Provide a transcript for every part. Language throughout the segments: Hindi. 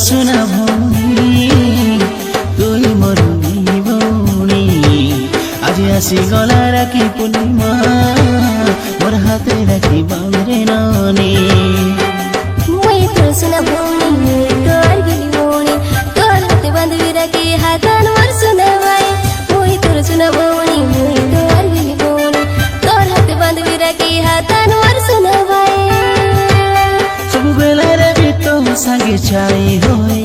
सुना भौणी तुई मोर भौणी आज आसी गला राखी पूर्णिमा मोर हाथे राखी बांधरे नानी मुई तोर सुना भौणी तोर गेली भौणी तोर हाथे बांधवी राखी हातांवर सुना बाई मुई तोर सुना भौणी मुई तोर गेली भौणी तोर हाथे बांधवी राखी हातांवर सुना बाई सब बेला रे भी तो संगे छाई होई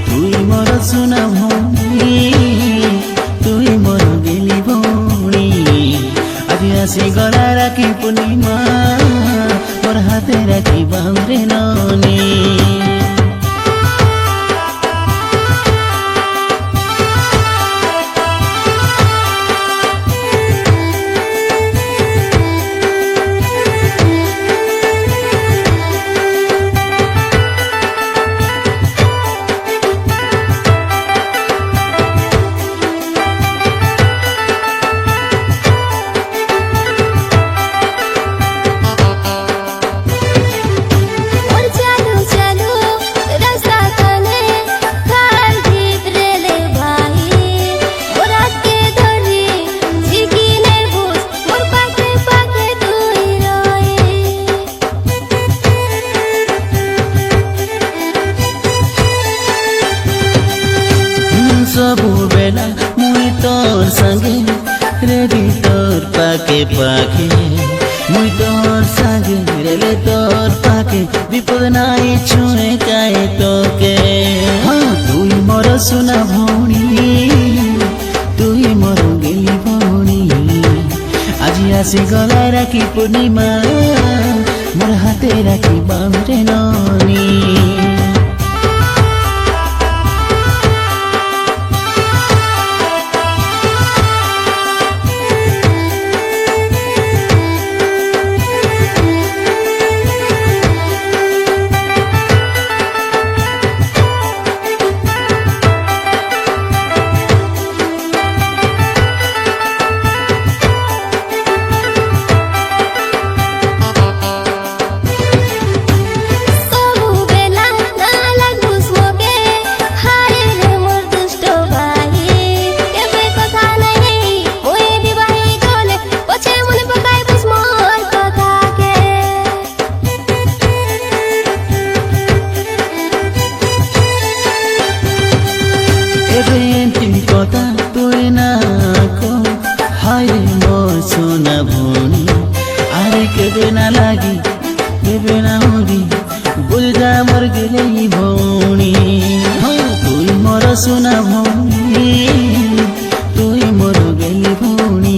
तुई मोर सुना भौणी तुई मोर गेली भौणी आज आसी गला राखी पूर्णिमा मोर हाथे राखी बांधरे नानी सबु बेला मुई तोर संगे रेडी तोर पाके पाके मुई तोर संगे रेले तोर पाके विपद नाई छुए काए तोके हाँ तुई मोर सुना भौणी तुई मोर गेली भौणी आज आसी गला राखी पूर्णिमा मोर हाथे राखी बांधरे नानी কথা তুই না কো হায় মোর সোনা ভৌণী আরে কেবে না লাগি কেবে না মরি ভুল যা মোর গেলেই ভৌণী তুই মোর সোনা ভৌণী তুই মোর গেলি ভৌণী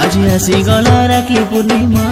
আজ আসি গলা রাখি পূর্ণিমা